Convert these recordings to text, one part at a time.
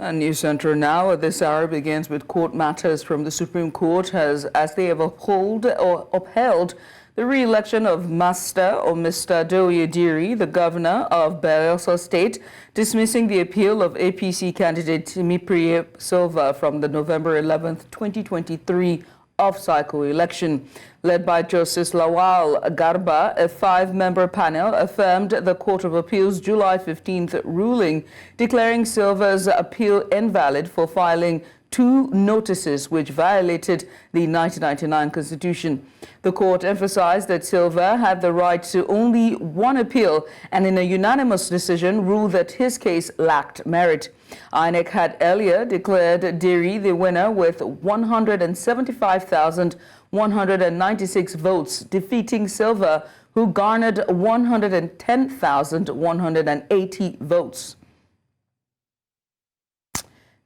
A News Center now at this hour begins with court matters from the Supreme Court as they have upheld the re-election of Mr. Duoye Diri, the governor of Bayelsa State, dismissing the appeal of APC candidate Timipri Silva from the November 11th, 2023 off-cycle election. Led by Justice Lawal Garba, a 5-member panel affirmed the Court of Appeal's July 15th ruling, declaring Silva's appeal invalid for filing 2 notices which violated the 1999 Constitution. The court emphasized that Silva had the right to only 1 appeal and in a unanimous decision ruled that his case lacked merit. INEC had earlier declared Diri the winner with 175,196 votes, defeating Silva, who garnered 110,180 votes.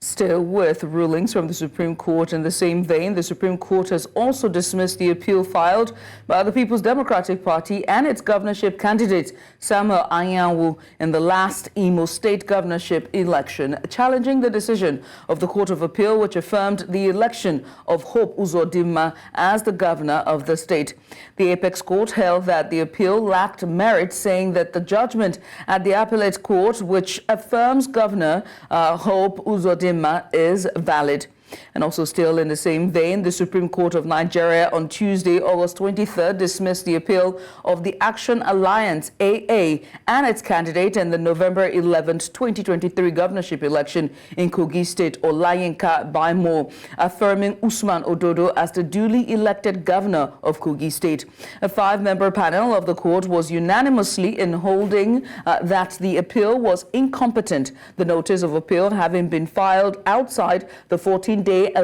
Still with rulings from the Supreme Court in the same vein, the Supreme Court has also dismissed the appeal filed by the People's Democratic Party and its governorship candidate, Samuel Anyanwu, in the last Imo State governorship election, challenging the decision of the Court of Appeal, which affirmed the election of Hope Uzodinma as the governor of the state. The Apex Court held that the appeal lacked merit, saying that the judgment at the appellate court, which affirms Governor Hope Uzodinma, is valid. And also still in the same vein, the Supreme Court of Nigeria on Tuesday, August 23rd, dismissed the appeal of the Action Alliance, AA, and its candidate in the November 11th, 2023 governorship election in Kogi State, Olayinka Baimo, affirming Usman Ododo as the duly elected governor of Kogi State. A 5-member panel of the court was unanimously in holding that the appeal was incompetent, the notice of appeal having been filed outside the 14 days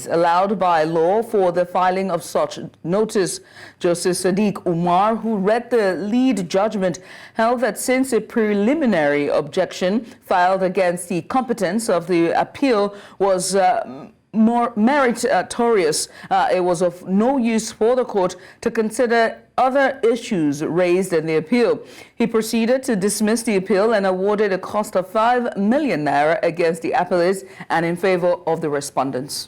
allowed by law for the filing of such notice. Justice Sadiq Umar, who read the lead judgment, held that since a preliminary objection filed against the competence of the appeal was more meritorious, it was of no use for the court to consider other issues raised in the appeal. He proceeded to dismiss the appeal and awarded a cost of 5 million naira against the appellates and in favor of the respondents.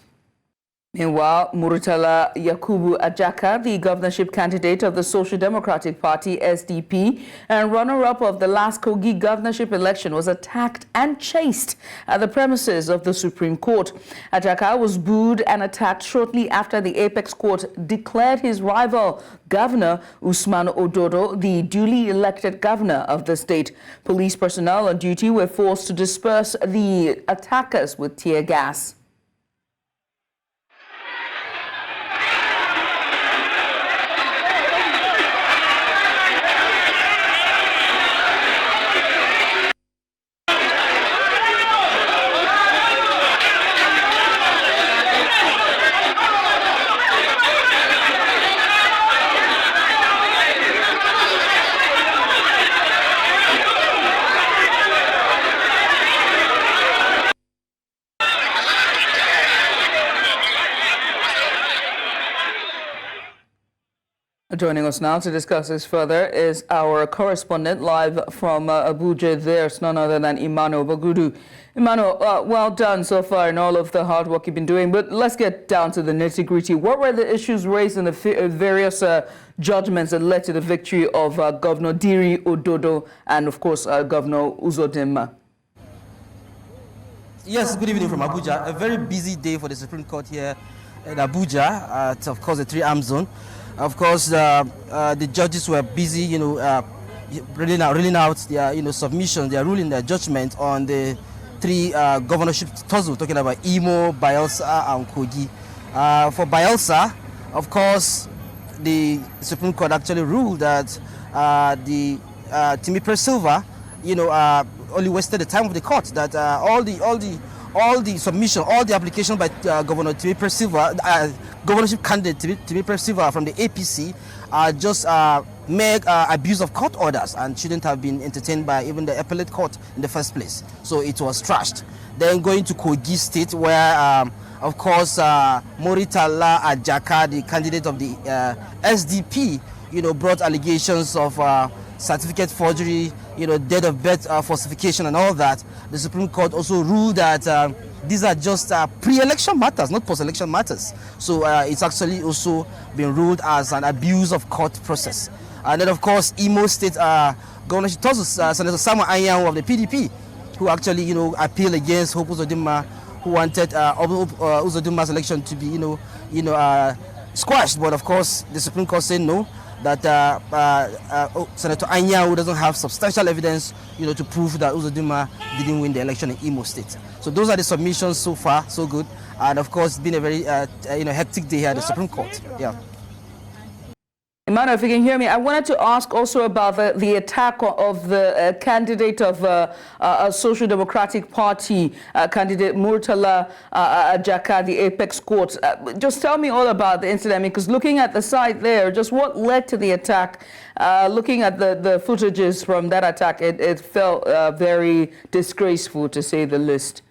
Meanwhile, Murtala Ajaka, the governorship candidate of the Social Democratic Party, SDP, and runner-up of the last Kogi governorship election, was attacked and chased at the premises of the Supreme Court. Ajaka was booed and attacked shortly after the Apex Court declared his rival, Governor Usman Ododo, the duly elected governor of the state. Police personnel on duty were forced to disperse the attackers with tear gas. Joining us now to discuss this further is our correspondent live from Abuja. There's none other than Emmanuel Bagudu. Emmanuel, well done so far in all of the hard work you've been doing, but let's get down to the nitty-gritty. What were the issues raised in the various judgments that led to the victory of Governor Diri, Ododo, and of course Governor Uzodinma? Yes, good evening from Abuja. A very busy day for the Supreme Court here in Abuja, at, of course, the 3-arm zone. Of course, the judges were busy, reading out their, submissions, their ruling, their judgment on the 3 governorship tussles, talking about Imo, Bayelsa, and Kogi. For Bayelsa, of course, the Supreme Court actually ruled that the Timipri Silva, only wasted the time of the court. That all the submission, all the application by Governor Timipri Silva, governorship candidate Timipri Silva from the APC, just mere abuse of court orders and shouldn't have been entertained by even the appellate court in the first place. So it was trashed. Then going to Kogi State, where of course Murtala Ajaka, the candidate of the SDP, brought allegations of certificate forgery, date of birth falsification and all that, the Supreme Court also ruled that these are just pre-election matters, not post-election matters. So it's actually also been ruled as an abuse of court process. And then, of course, Imo State governorship tussles, Senator Samuel Anyanwu of the PDP, who actually, appealed against Hope Uzodinma, who wanted Uzodinma's election to be, squashed. But of course, the Supreme Court said no, that Senator Anyanwu doesn't have substantial evidence, to prove that Uzodinma didn't win the election in Imo State. So those are the submissions so far, so good. And of course, it's been a very, hectic day here at the Supreme Court. Yeah. Emmanuel, if you can hear me, I wanted to ask also about the attack of the candidate of a Social Democratic Party, candidate Murtala Ajaka, the Apex Court. Just tell me all about the incident, because looking at the site there, just what led to the attack, looking at the footages from that attack, it felt very disgraceful, to say the least.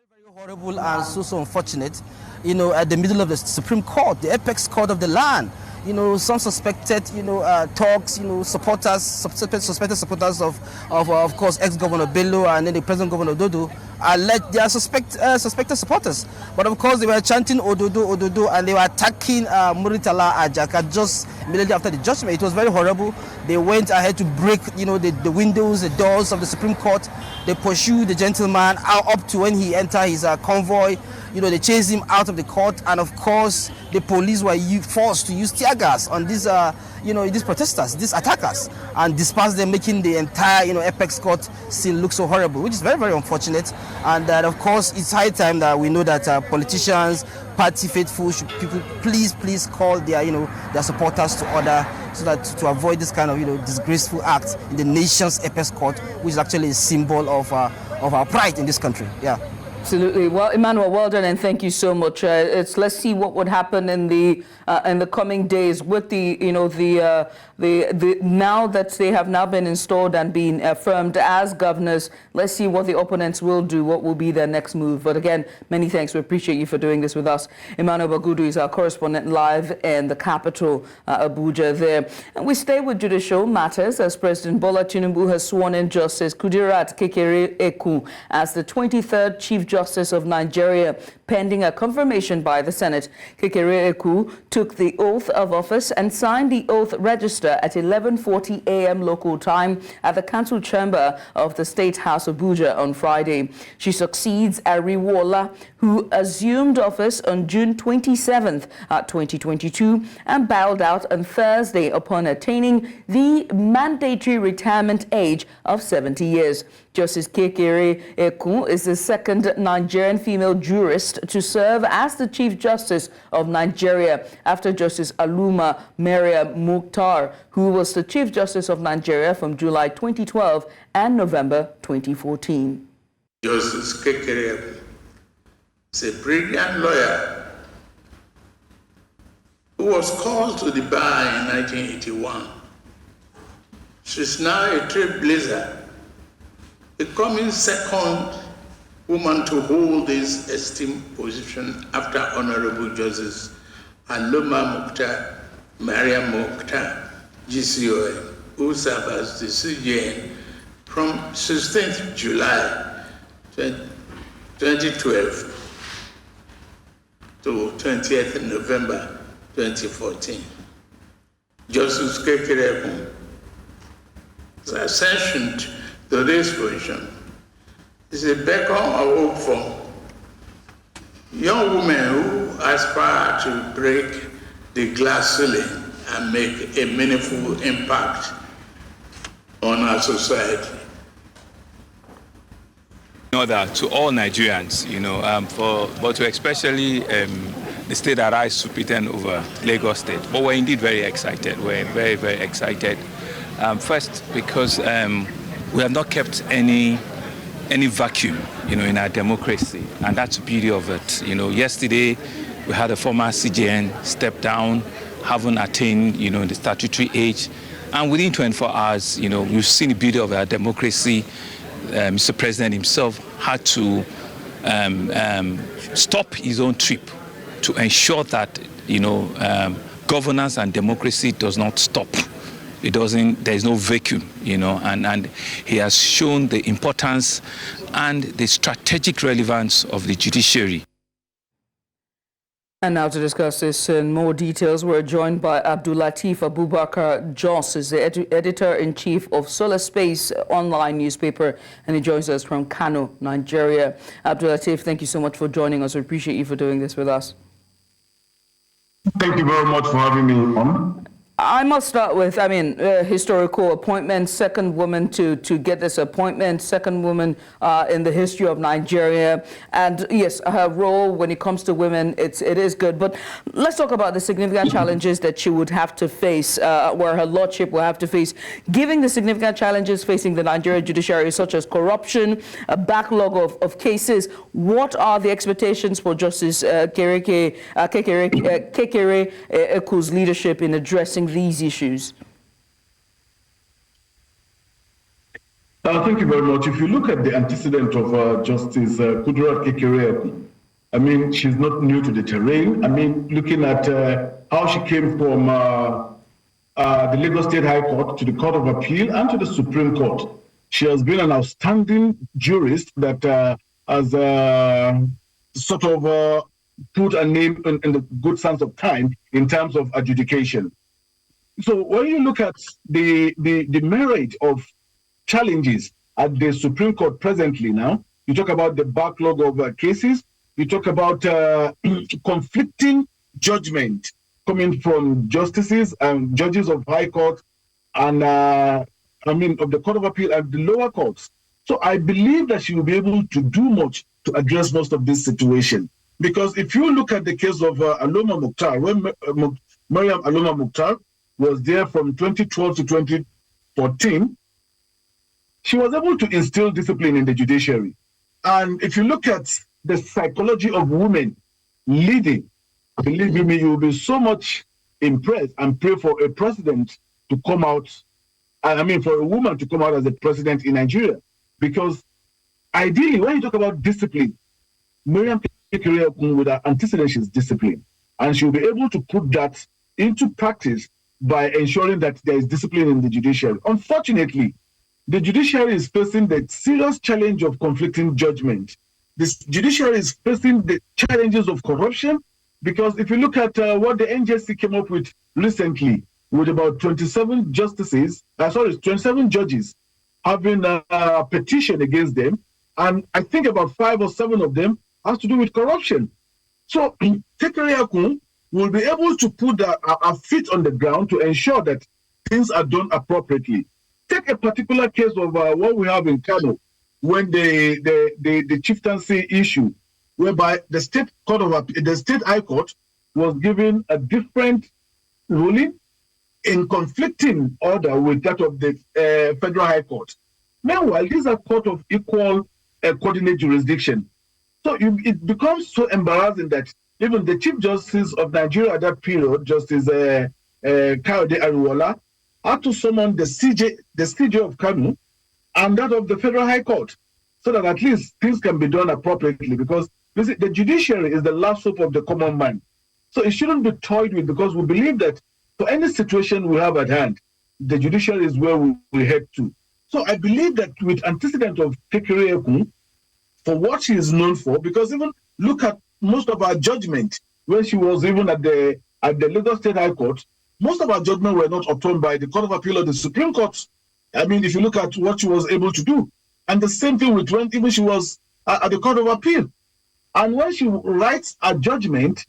Very, very horrible and so unfortunate. At the middle of the Supreme Court, the apex court of the land. Some suspected, talks, suspected supporters of course, ex-Governor Bello and then the present Governor Ododo, they are suspected supporters. But of course, they were chanting Ododo, Ododo, and they were attacking Murtala Ajaka just immediately after the judgment. It was very horrible. They went ahead to break, the windows, the doors of the Supreme Court. They pursued the gentleman up to when he entered his convoy. They chased him out of the court, and of course, the police were forced to use tear gas on these, these protesters, these attackers, and disperse them, making the entire, apex court scene look so horrible, which is very, very unfortunate. And that, of course, it's high time that we know that politicians, party faithful, people please call their, their supporters to order, so that to avoid this kind of, disgraceful act in the nation's apex court, which is actually a symbol of our pride in this country. Yeah. Absolutely. Well, Emmanuel, well done, and thank you so much. Let's see what would happen in the coming days with the now that they have now been installed and been affirmed as governors. Let's see what the opponents will do. What will be their next move? But again, many thanks. We appreciate you for doing this with us. Emmanuel Bagudu is our correspondent live in the capital, Abuja. There, and we stay with judicial matters as President Bola Tinubu has sworn in Justice Kudirat Kekere-Ekun as the 23rd Chief Justice of Nigeria, pending a confirmation by the Senate. Kekere-Ekun took the oath of office and signed the oath register at 11:40 a.m. local time at the Council Chamber of the State House Abuja on Friday. She succeeds Ariwola, who assumed office on June 27th, 2022, and bowed out on Thursday upon attaining the mandatory retirement age of 70 years. Justice Kekere-Ekun is the second Nigerian female jurist to serve as the Chief Justice of Nigeria after Justice Aluma Maria Mukhtar, who was the Chief Justice of Nigeria from July 2012 and November 2014. Justice Kekere is a brilliant lawyer who was called to the bar in 1981. She's now a trailblazer, becoming second woman to hold this esteemed position after Honorable Justice Aloma Maria Mukhtar, GCOM, who served as the CJN from 16th July 2012 to 20th November 2014. Justice Kekere-Ekun's ascension to this position is a beacon of hope for young women who aspire to break the glass ceiling and make a meaningful impact on our society. That to all Nigerians, but to especially the state that I superintend over Lagos State. But we're indeed very excited. We're very, very excited. First, because we have not kept any vacuum, in our democracy, and that's the beauty of it. Yesterday we had a former CJN step down, haven't attained, the statutory age, and within 24 hours, we've seen the beauty of our democracy. Mr. President himself had to stop his own trip to ensure that, governance and democracy does not stop there's no vacuum, and he has shown the importance and the strategic relevance of the judiciary. And now to discuss this in more details, we're joined by Abdul Latif Abubakar Jos, is the editor-in-chief of Solar Space online newspaper, and he joins us from Kano, Nigeria. Abdul Latif, thank you so much for joining us. We appreciate you for doing this with us. Thank you very much for having me on. I must start with, historical appointment, second woman to get this appointment, second woman in the history of Nigeria. And yes, her role when it comes to women, it is good. But let's talk about the significant challenges that she would have to face, where her lordship will have to face, given the significant challenges facing the Nigerian judiciary, such as corruption, a backlog of cases. What are the expectations for Justice Kekere Eku's leadership in addressing these issues? Thank you very much. If you look at the antecedent of Justice Kudrat Kekere Eku, she's not new to the terrain. Looking at how she came from the Lagos State High Court to the Court of Appeal and to the Supreme Court, she has been an outstanding jurist that has sort of put a name in the good sense of time in terms of adjudication. So when you look at the merit of challenges at the Supreme Court presently now, you talk about the backlog of cases, you talk about conflicting judgment coming from justices and judges of High Court and of the Court of Appeal and the lower courts. So I believe that she will be able to do much to address most of this situation. Because if you look at the case of Aloma Mukhtar, when Mariam Aloma Mukhtar was there from 2012 to 2014, she was able to instill discipline in the judiciary. And if you look at the psychology of women leading, believe me, you will be so much impressed and pray for a president to come out, for a woman to come out as a president in Nigeria. Because ideally, when you talk about discipline, Mariam Kekere Eku with her antecedents is discipline. And she'll be able to put that into practice by ensuring that there is discipline in the judiciary. Unfortunately, the judiciary is facing the serious challenge of conflicting judgment. The judiciary is facing the challenges of corruption, because if you look at what the NJC came up with recently, with about 27 judges having a petition against them, and I think about 5 or 7 of them has to do with corruption. So Kekere Eku will be able to put a feet on the ground to ensure that things are done appropriately. Take a particular case of what we have in Kano, when the chieftaincy issue, whereby the state High Court was given a different ruling in conflicting order with that of the Federal High Court. Meanwhile, these are court of equal coordinate jurisdiction. So it becomes so embarrassing that even the Chief Justice of Nigeria at that period, Justice Kayode Ariwola, had to summon the CJ of Kano and that of the Federal High Court, so that at least things can be done appropriately, because the judiciary is the last hope of the common man. So it shouldn't be toyed with, because we believe that for any situation we have at hand, the judiciary is where we head to. So I believe that with antecedent of Kekere Eku, for what she is known for, because even look at most of our judgment when she was even at the Lagos State High Court, most of our judgment were not upheld by the Court of Appeal or the Supreme Court. If you look at what she was able to do, and the same thing with when even she was at the Court of Appeal, and when she writes a judgment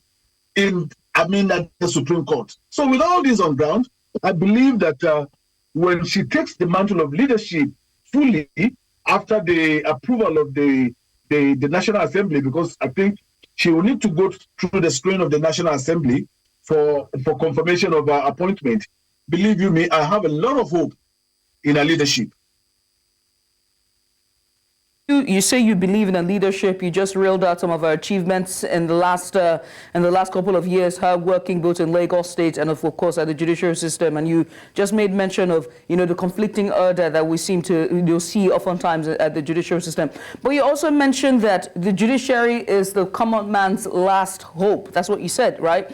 at the Supreme Court. So with all this on ground, I believe that when she takes the mantle of leadership fully after the approval of the National Assembly, because I think she will need to go through the screen of the National Assembly for confirmation of her appointment. Believe you me, I have a lot of hope in her leadership. You say you believe in her leadership. You just reeled out some of her achievements in the last couple of years, her working both in Lagos State and of course at the judicial system. And you just made mention of the conflicting order that we seem to see oftentimes at the judicial system. But you also mentioned that the judiciary is the common man's last hope. That's what you said, right?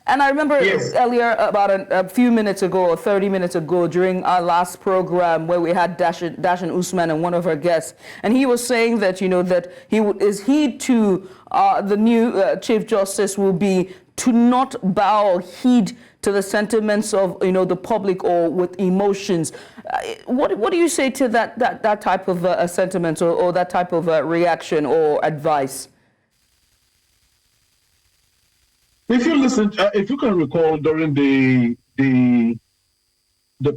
And I remember Yes. earlier, about a few minutes ago, or 30 minutes ago, during our last program where we had Dashin Usman and one of our guests, and he was saying that, that the new Chief Justice will be to not bow or heed to the sentiments of, the public or with emotions. What do you say to that type of sentiment or that type of reaction or advice? If you listen, if you can recall during the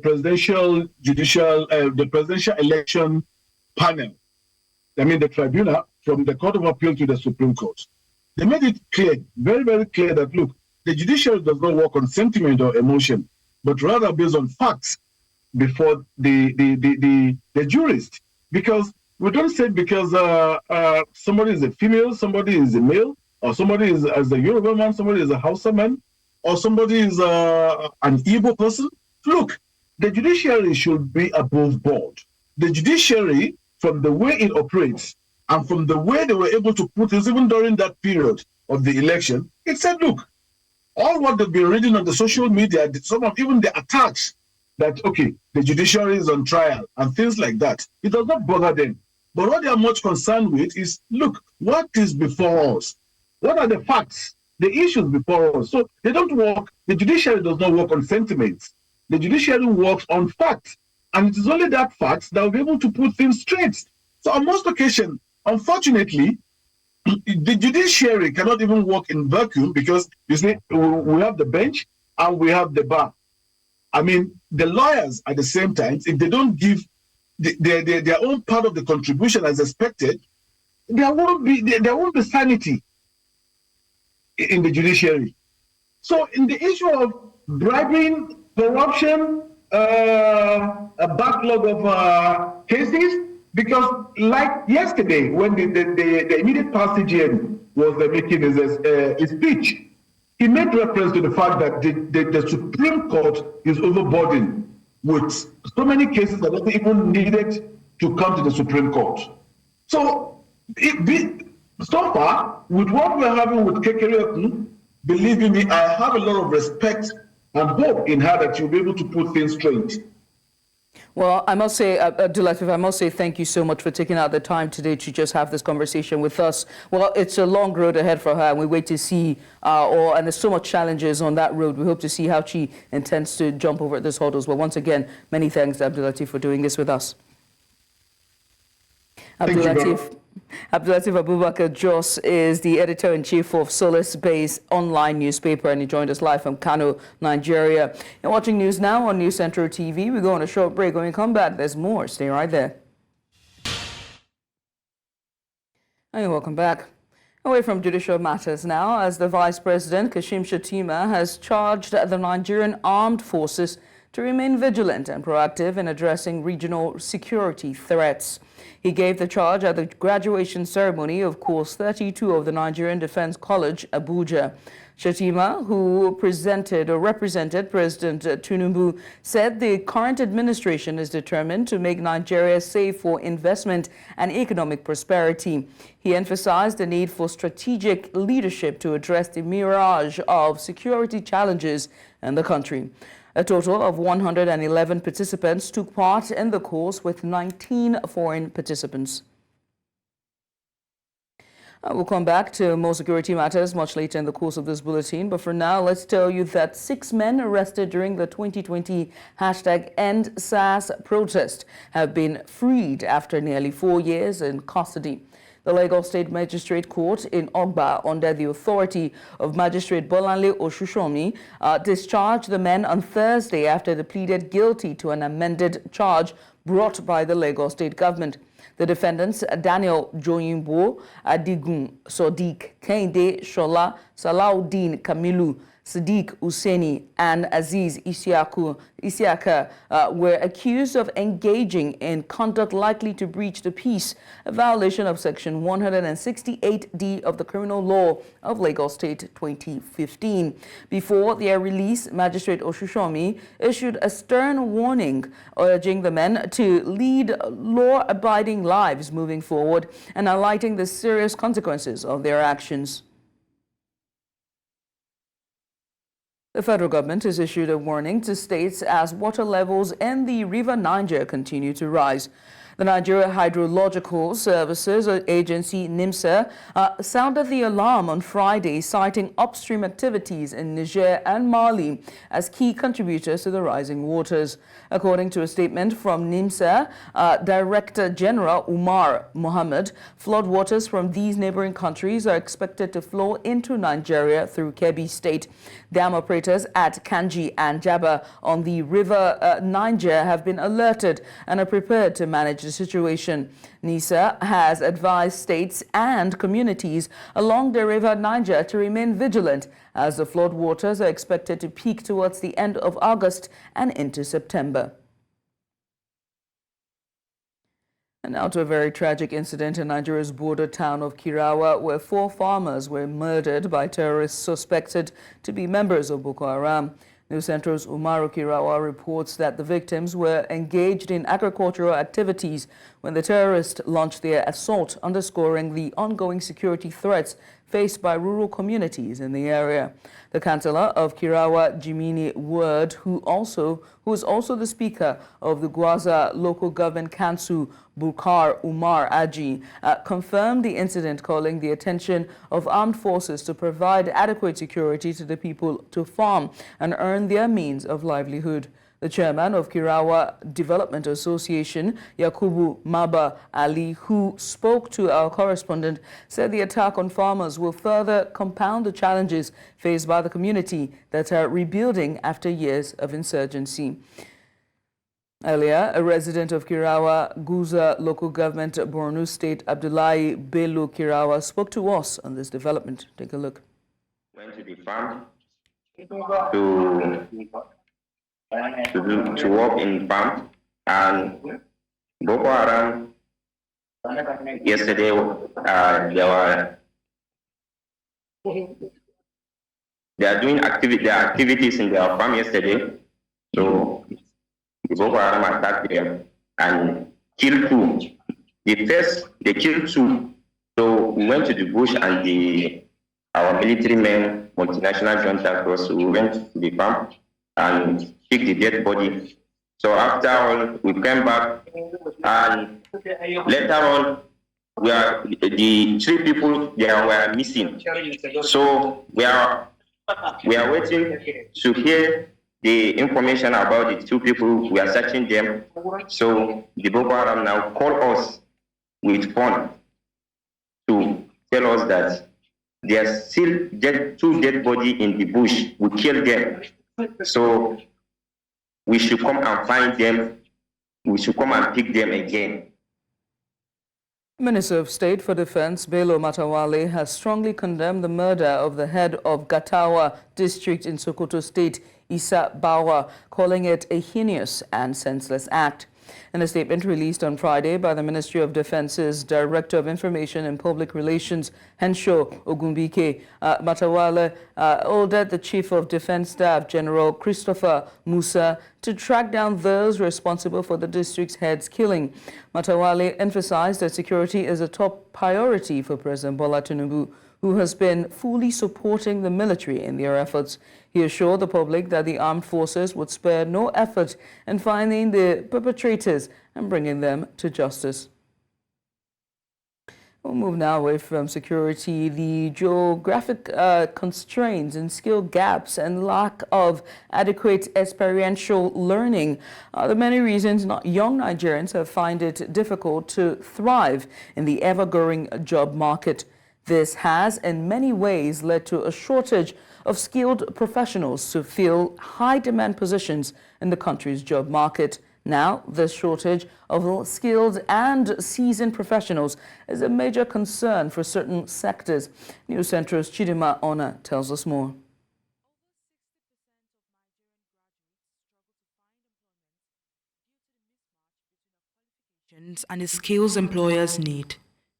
presidential the presidential election panel, the tribunal from the Court of Appeal to the Supreme Court, they made it clear, very, very clear that, look, the judiciary does not work on sentiment or emotion, but rather based on facts before the jurist. Because we don't say because somebody is a female, somebody is a male, or somebody is a Yoruba man, somebody is a Hausa man, or somebody is an Igbo person. Look, the judiciary should be above board. The judiciary, from the way it operates and from the way they were able to put this, even during that period of the election, it said, look, all what they've been reading on the social media, some of even the attacks that, okay, the judiciary is on trial and things like that, it does not bother them. But what they are much concerned with is, look, what is before us? What are the facts, the issues before us? So they don't work, the judiciary does not work on sentiments. The judiciary works on facts. And it is only that facts that will be able to put things straight. So on most occasions, unfortunately, the judiciary cannot even work in vacuum because, you see, we have the bench and we have the bar. The lawyers at the same time, if they don't give their own part of the contribution as expected, there won't be sanity in the judiciary. So in the issue of bribing, corruption, a backlog of cases, because like yesterday when the immediate past CGM was making his speech, he made reference to the fact that the Supreme Court is overburdened with so many cases that don't even needed to come to the Supreme Court. So so far, with what we're having with Kekere, believe me, I have a lot of respect and hope in her that she'll be able to put things straight. Well, I must say, Latif, I must say thank you so much for taking out the time today to just have this conversation with us. Well, it's a long road ahead for her, and we wait to see, and there's so much challenges on that road. We hope to see how she intends to jump over these hurdles. Well, once again, many thanks, Abdul Latif, for doing this with us. Abdul Latif Abubakar Jos is the editor-in-chief of Solace-based online newspaper, and he joined us live from Kano, Nigeria. You're watching news now on News Central TV. We go on a short break. When we come back, there's more. Stay right there. And welcome back. Away from judicial matters now, as the Vice President, Kashim Shatima, has charged the Nigerian armed forces to remain vigilant and proactive in addressing regional security threats. He gave the charge at the graduation ceremony of Course 32 of the Nigerian Defense College, Abuja. Shatima, who represented President Tinubu, said the current administration is determined to make Nigeria safe for investment and economic prosperity. He emphasized the need for strategic leadership to address the mirage of security challenges in the country. A total of 111 participants took part in the course, with 19 foreign participants. We'll come back to more security matters much later in the course of this bulletin. But for now, let's tell you that 6 men arrested during the 2020 #EndSARS protest have been freed after nearly 4 years in custody. The Lagos State Magistrate Court in Ogba, under the authority of Magistrate Bolanle Osushomi, discharged the men on Thursday after they pleaded guilty to an amended charge brought by the Lagos State government. The defendants, Daniel Joyimbo, Adigun Sodiq, Kehinde Shola, Salaudeen Kamilu, Sadiq Useni, and Aziz Isiaka were accused of engaging in conduct likely to breach the peace, a violation of Section 168D of the Criminal Law of Lagos State 2015. Before their release, Magistrate Osushomi issued a stern warning urging the men to lead law-abiding lives moving forward and highlighting the serious consequences of their actions. The federal government has issued a warning to states as water levels in the River Niger continue to rise. The Nigeria Hydrological Services Agency, NIMSA, sounded the alarm on Friday, citing upstream activities in Niger and Mali as key contributors to the rising waters. According to a statement from NIMSA, Director General Umar Mohammed, floodwaters from these neighboring countries are expected to flow into Nigeria through Kebbi State. Dam operators at Kanji and Jaba on the River Niger have been alerted and are prepared to manage the situation. NISA has advised states and communities along the River Niger to remain vigilant as the floodwaters are expected to peak towards the end of August and into September. And now to a very tragic incident in Nigeria's border town of Kirawa, where 4 farmers were murdered by terrorists suspected to be members of Boko Haram. News Central's Umaru Kirawa reports that the victims were engaged in agricultural activities when the terrorists launched their assault, underscoring the ongoing security threats faced by rural communities in the area. The councillor of Kirawa, Jimini Ward, who is also the speaker of the Gwaza Local Government Council, Bukar Umar Aji, confirmed the incident, calling the attention of armed forces to provide adequate security to the people to farm and earn their means of livelihood. The chairman of Kirawa Development Association, Yakubu Maba Ali, who spoke to our correspondent, said the attack on farmers will further compound the challenges faced by the community that are rebuilding after years of insurgency. Earlier, a resident of Kirawa, Guza Local Government, Benue State, Abdul Bello Kirawa, spoke to us on this development. Take a look. Went to the farm to work in farm, and Boko Haram yesterday they are doing activities in their farm yesterday. So the Boko Haram attacked them and killed 2. They killed 2. So we went to the bush, and our military men, multinational joint task force, we went to the farm and picked the dead body. So after all, we came back, and later on, the 3 people they were missing. So we are waiting to hear the information about the 2 people. We are searching them. So the Boko Haram now call us with phone to tell us that there are still 2 dead bodies in the bush. We killed them. So we should come and find them. We should come and pick them again. Minister of State for Defense Bello Matawale has strongly condemned the murder of the head of Gatawa district in Sokoto State, Isa Bawa, calling it a heinous and senseless act. In a statement released on Friday by the Ministry of Defense's Director of Information and Public Relations, Henshaw Ogunbike, Matawale ordered the Chief of Defense Staff, General Christopher Musa, to track down those responsible for the district's head's killing. Matawale emphasized that security is a top priority for President Bola Tinubu, who has been fully supporting the military in their efforts. He assured the public that the armed forces would spare no effort in finding the perpetrators and bringing them to justice. We'll move now away from security. The geographic constraints and skill gaps and lack of adequate experiential learning are the many reasons young Nigerians have find it difficult to thrive in the ever-growing job market. This has, in many ways, led to a shortage of skilled professionals to fill high-demand positions in the country's job market. Now, this shortage of skilled and seasoned professionals is a major concern for certain sectors. News Central's Chidima Ona tells us more. And the skills employers need.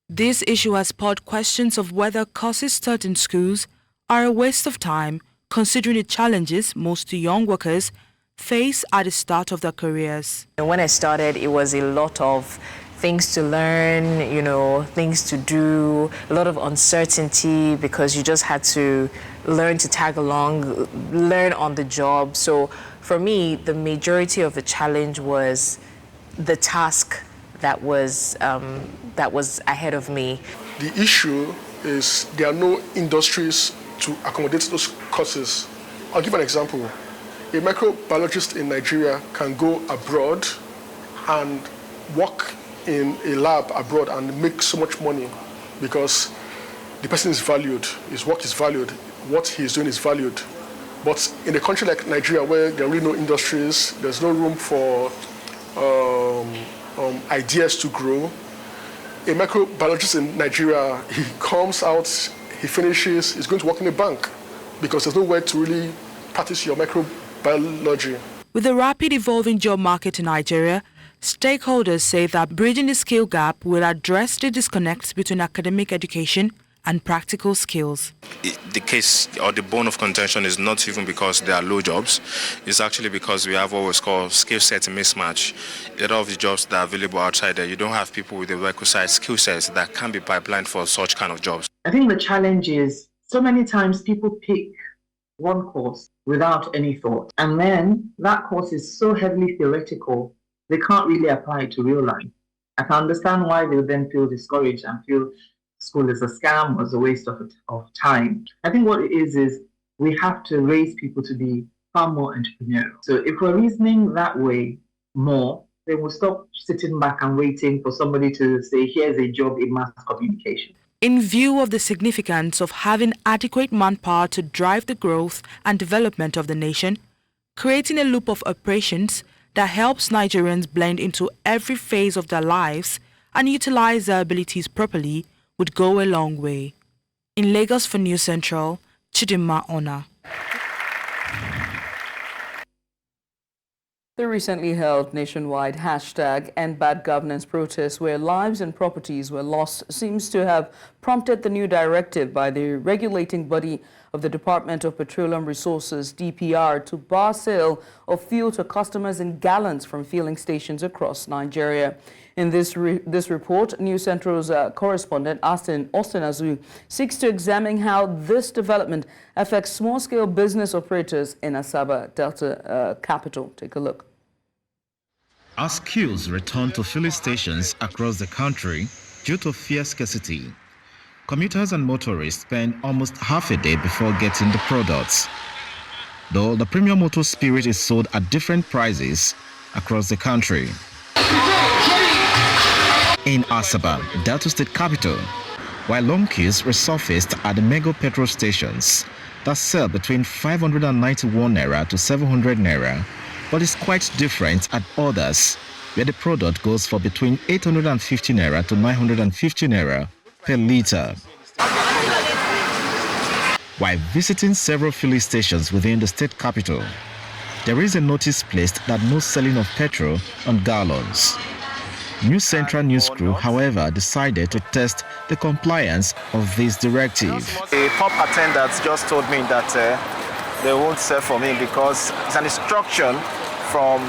This issue has sparked questions of whether courses taught in schools are a waste of time, considering the challenges most young workers face at the start of their careers. When I started, it was a lot of things to learn, you know, things to do, a lot of uncertainty because you just had to learn to tag along, learn on the job. So for me, the majority of the challenge was the task that was ahead of me. The issue is there are no industries to accommodate those courses. I'll give an example. A microbiologist in Nigeria can go abroad and work in a lab abroad and make so much money because the person is valued, his work is valued, what he's doing is valued. But in a country like Nigeria where there are really no industries, there's no room for ideas to grow, a microbiologist in Nigeria, he comes out, he finishes, he's going to work in a bank because there's nowhere to really practice your microbiology. With the rapid evolving job market in Nigeria, stakeholders say that bridging the skill gap will address the disconnect between academic education and practical skills. The case or the bone of contention is not even because there are low jobs. It's actually because we have what we call skill set mismatch. A lot of the jobs that are available outside there, you don't have people with the requisite skill sets that can be pipelined for such kind of jobs. I think the challenge is so many times people pick one course without any thought. And then that course is so heavily theoretical, they can't really apply it to real life. I can understand why they then feel discouraged and feel school is a scam, was a waste of time. I think what it is we have to raise people to be far more entrepreneurial. So if we're reasoning that way more, then we'll stop sitting back and waiting for somebody to say, here's a job in mass communication. In view of the significance of having adequate manpower to drive the growth and development of the nation, creating a loop of operations that helps Nigerians blend into every phase of their lives and utilize their abilities properly would go a long way. In Lagos for News Central, Chidinma Ona. The recently held nationwide #End Bad Governance protest where lives and properties were lost seems to have prompted the new directive by the regulating body of the Department of Petroleum Resources, DPR, to bar sale of fuel to customers in gallons from filling stations across Nigeria. In this report, News Central's correspondent Austin Azu seeks to examine how this development affects small-scale business operators in Asaba Delta capital. Take a look. As queues return to filling stations across the country due to fuel scarcity, commuters and motorists spend almost half a day before getting the products. Though the premium motor spirit is sold at different prices across the country. In Asaba, Delta State capital, while long queues resurfaced at the mega petrol stations that sell between 591 naira to 700 naira, but it's quite different at others, where the product goes for between 850 naira to 950 naira per litre. While visiting several filling stations within the state capital, there is a notice placed that no selling of petrol on gallons. New Central News Crew, however, decided to test the compliance of this directive. A pump attendant just told me that they won't sell for me because it's an instruction from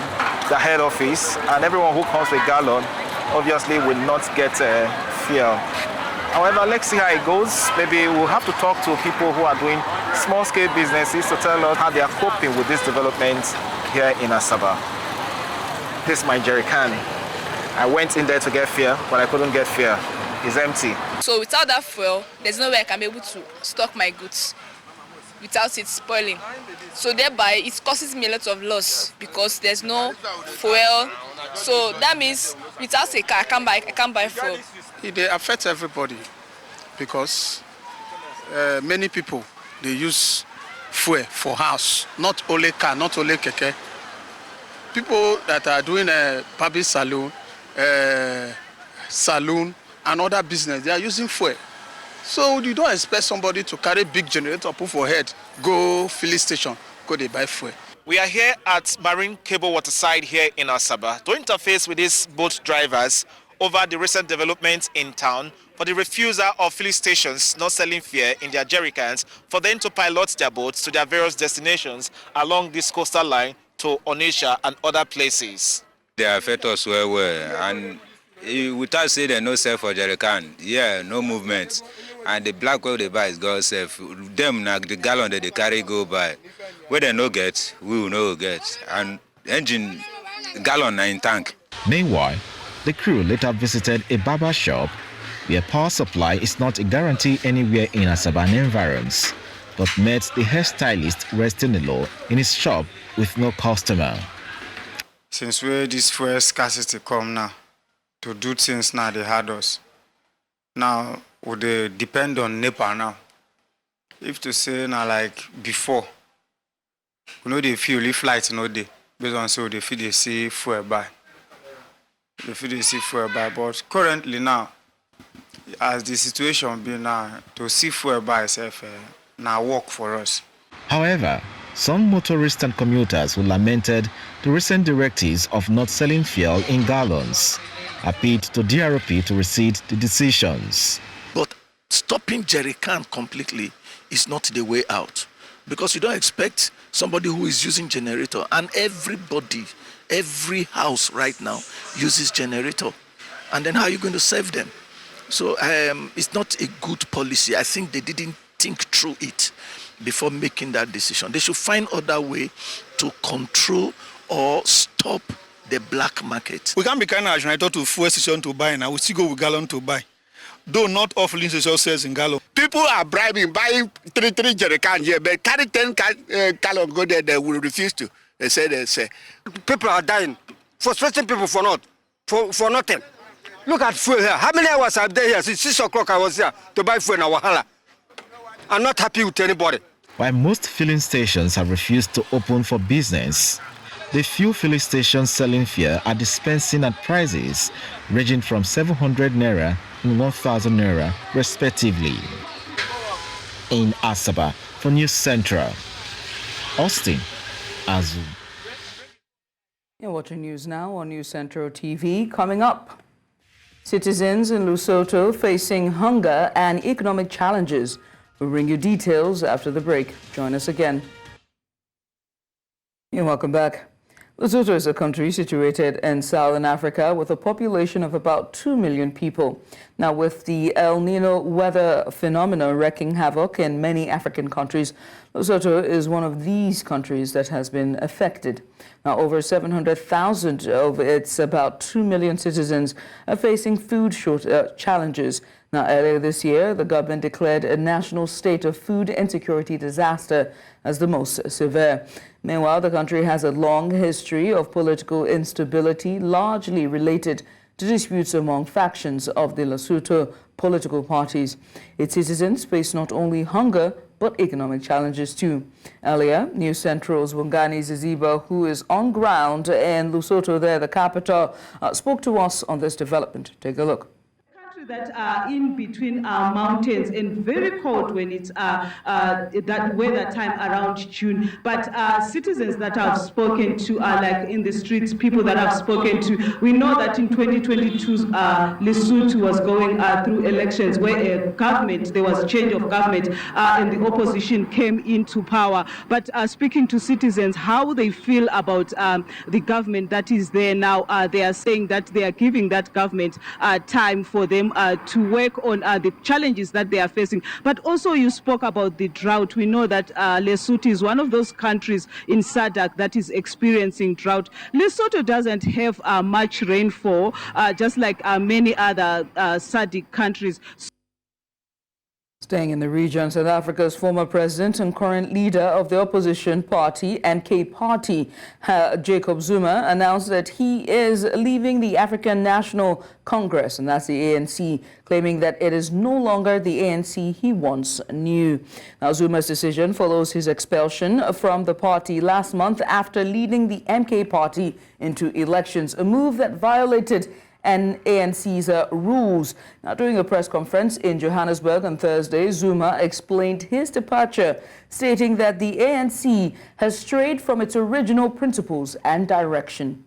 the head office, and everyone who comes with gallon obviously will not get fuel. However, let's see how it goes. Maybe we'll have to talk to people who are doing small-scale businesses to tell us how they are coping with this development here in Asaba. This is my jerry can. I went in there to get fuel, but I couldn't get fuel. It's empty. So without that fuel, there's no way I can be able to stock my goods without it spoiling. So thereby, it causes me a lot of loss because there's no fuel. So that means without a car, I can't buy fuel. It affects everybody because many people, they use fuel for house, not only car, not only keke. People that are doing a barber salon, and other business, they are using fuel. So you don't expect somebody to carry big generator, put for head, go filling station, go they buy fuel. We are here at Marine Cable Waterside here in Asaba to interface with these boat drivers over the recent developments in town for the refusal of filling stations not selling fuel in their jerry cans for them to pilot their boats to their various destinations along this coastal line to Onitsha and other places. They affect us well, and without saying they no sell for jerrycan, yeah, no movement. And the black oil they buy is God self. Them na the gallon that they carry go by. Where they no get, we will no get. And engine gallon na in tank. Meanwhile, the crew later visited a barber shop where power supply is not a guarantee anywhere in Asaba environs, but met the hairstylist resting alone in his shop with no customer. Since where this fuel scarcity come now, to do things now they had us. Now, would they depend on NEPA now? If to say now like before, you know they feel if flights no day, based on so they feel they see fuel buy. They feel they see fuel buy, but currently now, as the situation be now, to see fuel buy itself now work for us. However, some motorists and commuters who lamented the recent directives of not selling fuel in gallons appealed to DRP to rescind the decisions. But stopping jerrycan completely is not the way out, because you don't expect somebody who is using generator, and everybody, every house right now uses generator, and then how are you going to save them? So it's not a good policy. I think they didn't think through it before making that decision. They should find other way to control or stop the black market. We can't be kind of generator to fuel station to buy now. We still go with gallon to buy. Though not all filling station sells in gallon. People are bribing, buying three jerrycans here, but carry 10 gallon go there, they will refuse to. They say. People are dying. Frustrating people for nothing. Look at fuel here. How many hours are there here? Since 6 o'clock I was here to buy fuel in Wahala. I'm not happy with anybody. While most filling stations have refused to open for business, the few filling stations selling fuel are dispensing at prices ranging from 700 naira and 1,000 naira respectively. In Asaba, for News Central, Austin, Azu. You're watching news now on News Central TV. Coming up, citizens in Lesotho facing hunger and economic challenges. We'll bring you details after the break. Join us again. And welcome back. Lesotho is a country situated in southern Africa with a population of about 2 million people. Now, with the El Nino weather phenomenon wreaking havoc in many African countries, Lesotho is one of these countries that has been affected. Now, over 700,000 of its about 2 million citizens are facing food challenges. Now, earlier this year, the government declared a national state of food insecurity disaster as the most severe. Meanwhile, the country has a long history of political instability, largely related to disputes among factions of the Lesotho political parties. Its citizens face not only hunger, but economic challenges too. Earlier, News Central's Wangani Ziziba, who is on ground in Lesotho, there, the capital, spoke to us on this development. Take a look. That are in between our mountains and very cold when it's that weather time around June. But citizens that I've spoken to are like in the streets, people that I've spoken to. We know that in 2022, Lesotho was going through elections where there was change of government and the opposition came into power. But speaking to citizens, how they feel about the government that is there now, they are saying that they are giving that government time for them to work on the challenges that they are facing. But also you spoke about the drought. We know that Lesotho is one of those countries in SADC that is experiencing drought. Lesotho doesn't have much rainfall, just like many other SADC countries. Staying in the region, South Africa's former president and current leader of the opposition party, MK Party, Jacob Zuma, announced that he is leaving the African National Congress, and that's the ANC, claiming that it is no longer the ANC he once knew. Now, Zuma's decision follows his expulsion from the party last month after leading the MK Party into elections, a move that violated and ANC's rules. Now, during a press conference in Johannesburg on Thursday, Zuma explained his departure, stating that the ANC has strayed from its original principles and direction.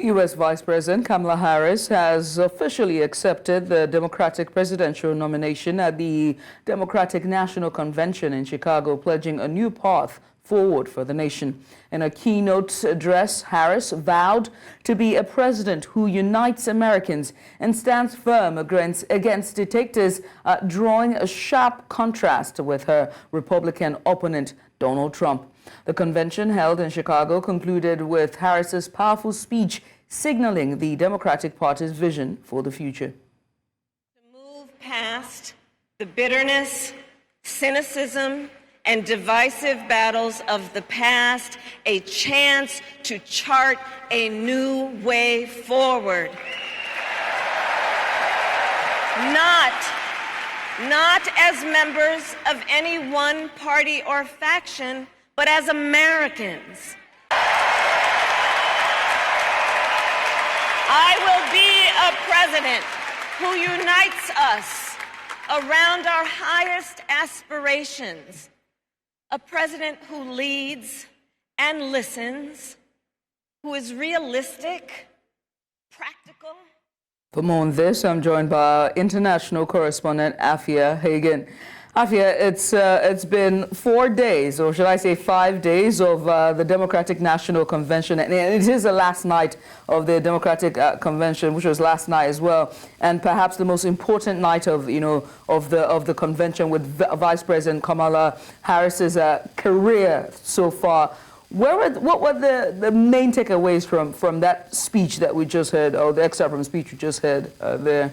U.S. Vice President Kamala Harris has officially accepted the Democratic presidential nomination at the Democratic National Convention in Chicago, pledging a new path forward for the nation. In a keynote address, Harris vowed to be a president who unites Americans and stands firm against dictators, drawing a sharp contrast with her Republican opponent, Donald Trump. The convention held in Chicago concluded with Harris's powerful speech signaling the Democratic Party's vision for the future. To move past the bitterness, cynicism, and divisive battles of the past, a chance to chart a new way forward. Not as members of any one party or faction, but as Americans. I will be a president who unites us around our highest aspirations. A president who leads and listens, who is realistic, practical. For more on this, I'm joined by our international correspondent, Afia Hagen. Afia, it's been 4 days, or should I say 5 days, of the Democratic National Convention, and it is the last night of the Democratic Convention, which was last night as well, and perhaps the most important night of the convention with Vice President Kamala Harris's career so far. What were the main takeaways from that speech that we just heard, or the excerpt from the speech we just heard there?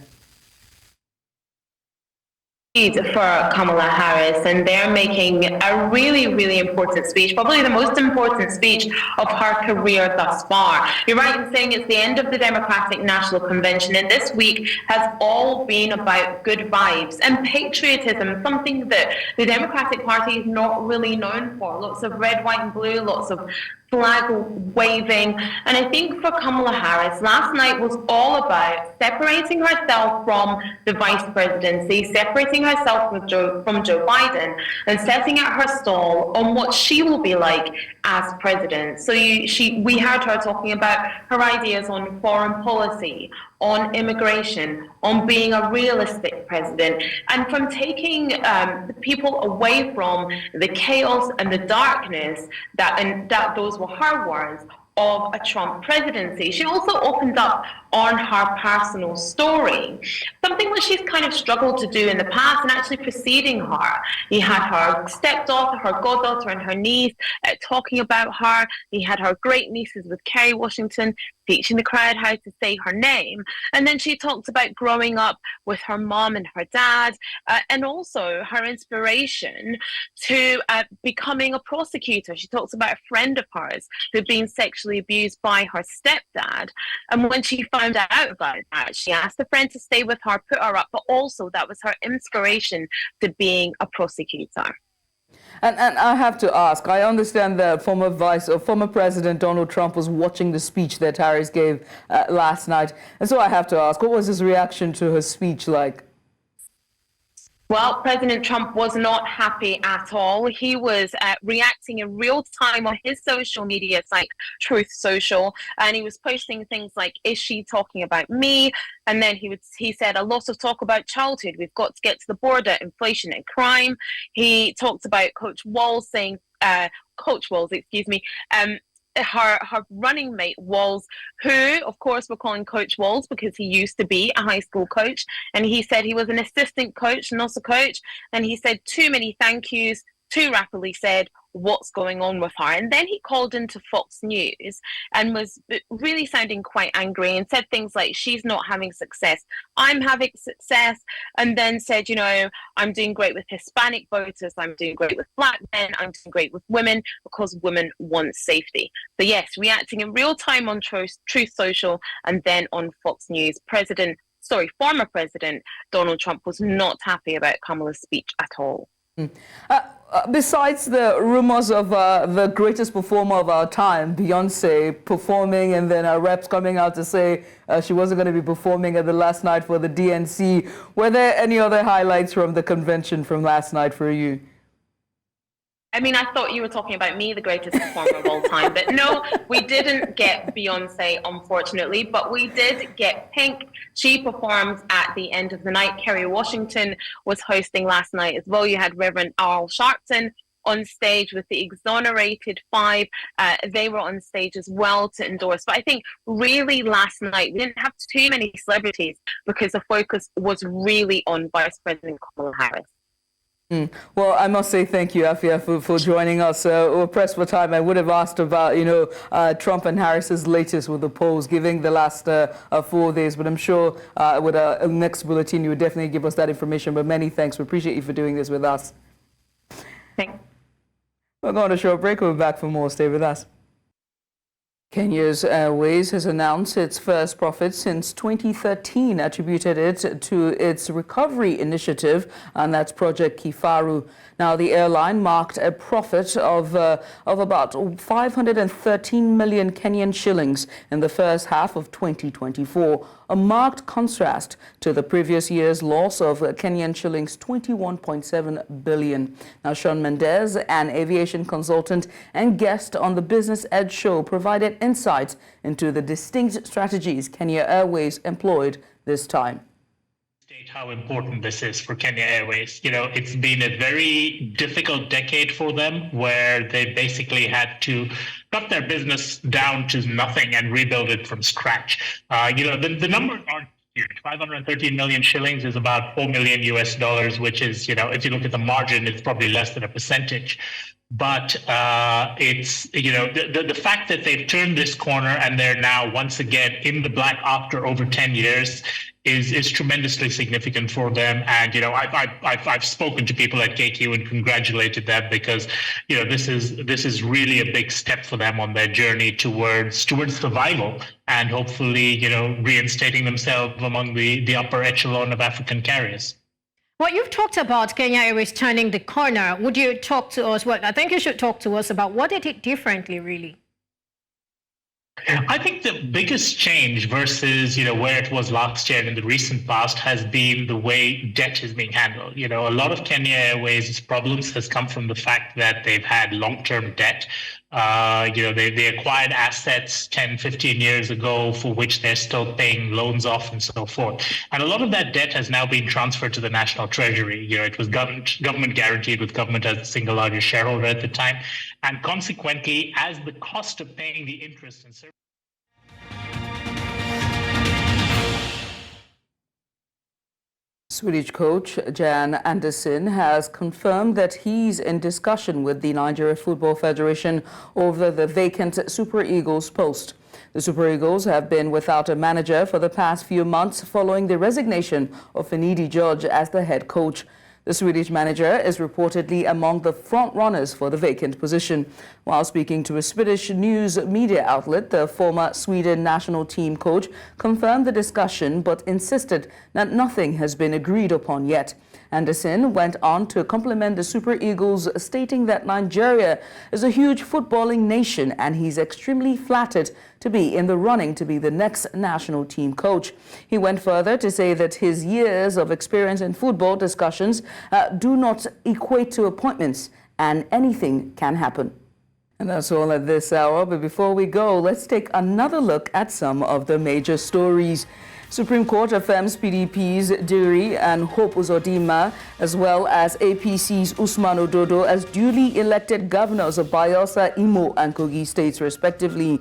For Kamala Harris, and they're making a really, really important speech, probably the most important speech of her career thus far. You're right in saying it's the end of the Democratic National Convention, and this week has all been about good vibes and patriotism, something that the Democratic Party is not really known for. Lots of red, white, and blue, lots of flag waving. And I think for Kamala Harris, last night was all about separating herself from the vice presidency, separating herself from Joe Biden, and setting out her stall on what she will be like as president. So we heard her talking about her ideas on foreign policy, on immigration, on being a realistic president, and from taking the people away from the chaos and the darkness that those were her words of a Trump presidency. She also opened up on her personal story, something that she's kind of struggled to do in the past, and actually preceding her. You had her stepdaughter, her goddaughter, and her niece talking about her. You had her great nieces with Kerry Washington teaching the crowd how to say her name. And then she talked about growing up with her mom and her dad, and also her inspiration to becoming a prosecutor. She talks about a friend of hers who'd been sexually abused by her stepdad. And when she found out about that, she asked a friend to stay with her, put her up, but also that was her inspiration to being a prosecutor. And I have to ask, I understand that former President Donald Trump was watching the speech that Harris gave last night. And so I have to ask, what was his reaction to her speech like? Well, President Trump was not happy at all. He was reacting in real time on his social media site, Truth Social, and he was posting things like, "Is she talking about me?" And then he said a lot of talk about childhood. We've got to get to the border, inflation and crime. He talked about Coach Walls, her running mate Walls, who of course we're calling Coach Walls because he used to be a high school coach, and he said he was an assistant coach, not a coach, and he said too many thank yous, too rapidly said what's going on with her. And then he called into Fox News and was really sounding quite angry and said things like, she's not having success, I'm having success, and then said, I'm doing great with Hispanic voters, I'm doing great with black men, I'm doing great with women because women want safety. So yes, reacting in real time on Truth Social and then on Fox News. Former President Donald Trump was not happy about Kamala's speech at all. Besides the rumors of the greatest performer of our time, Beyonce, performing, and then her reps coming out to say she wasn't going to be performing at the last night for the DNC, were there any other highlights from the convention from last night for you? I mean, I thought you were talking about me, the greatest performer of all time. But no, we didn't get Beyonce, unfortunately, but we did get Pink. She performed at the end of the night. Kerry Washington was hosting last night as well. You had Reverend Al Sharpton on stage with the Exonerated Five. They were on stage as well to endorse. But I think really last night, we didn't have too many celebrities because the focus was really on Vice President Kamala Harris. Well, I must say thank you, Afia, for joining us. We're pressed for time. I would have asked about, Trump and Harris's latest with the polls, giving the last 4 days. But I'm sure with a next bulletin, you would definitely give us that information. But many thanks. We appreciate you for doing this with us. Thanks. We're going to a short break. We'll be back for more. Stay with us. Kenya's Airways has announced its first profit since 2013, attributed it to its recovery initiative, and that's Project Kifaru. Now, the airline marked a profit of about 513 million Kenyan shillings in the first half of 2024, a marked contrast to the previous year's loss of Kenyan shillings 21.7 billion. Now, Sean Mendez, an aviation consultant and guest on the Business Edge show, provided insights into the distinct strategies Kenya Airways employed this time. How important this is for Kenya Airways. It's been a very difficult decade for them, where they basically had to cut their business down to nothing and rebuild it from scratch. The numbers aren't huge. 513 million shillings is about $4 million US, which is, if you look at the margin, it's probably less than a percentage. But it's, the fact that they've turned this corner and they're now once again in the black after over 10 years is tremendously significant for them. And, I've spoken to people at KQ and congratulated them, because, this is really a big step for them on their journey towards survival and hopefully, reinstating themselves among the upper echelon of African carriers. Well, you've talked about Kenya Airways turning the corner. Would you talk to us? Well, I think you should talk to us about what it did differently, really. I think the biggest change versus, where it was last year and in the recent past has been the way debt is being handled. A lot of Kenya Airways' problems has come from the fact that they've had long-term debt. They acquired assets 10, 15 years ago for which they're still paying loans off and so forth. And a lot of that debt has now been transferred to the National Treasury. It was government guaranteed, with government as the single largest shareholder at the time. And consequently, as the cost of paying the interest and service. Swedish coach Jan Andersson has confirmed that he's in discussion with the Nigeria Football Federation over the vacant Super Eagles post. The Super Eagles have been without a manager for the past few months following the resignation of Finidi George as the head coach. The Swedish manager is reportedly among the front-runners for the vacant position. While speaking to a Swedish news media outlet, the former Sweden national team coach confirmed the discussion but insisted that nothing has been agreed upon yet. Andersson went on to compliment the Super Eagles, stating that Nigeria is a huge footballing nation and he's extremely flattered to be in the running to be the next national team coach. He went further to say that his years of experience in football discussions do not equate to appointments, and anything can happen. And that's all at this hour. But before we go, let's take another look at some of the major stories. Supreme Court affirms PDP's Diri and Hope Uzodinma, as well as APC's Usman Ododo, as duly elected governors of Bayelsa, Imo and Kogi states, respectively.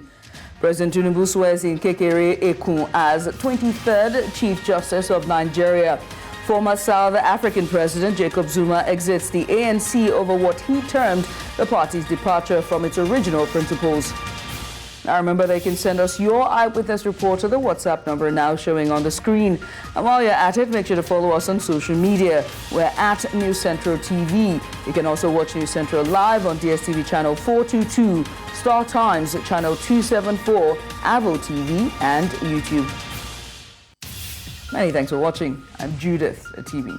President Tinubu swears in Kekere Ekun as 23rd Chief Justice of Nigeria. Former South African President Jacob Zuma exits the ANC over what he termed the party's departure from its original principles. Now remember, they can send us your eyewitness report to the WhatsApp number now showing on the screen. And while you're at it, make sure to follow us on social media. We're at News Central TV. You can also watch News Central live on DSTV channel 422, Star Times channel 274, Avo TV and YouTube. Many thanks for watching. I'm Judith, Atibi.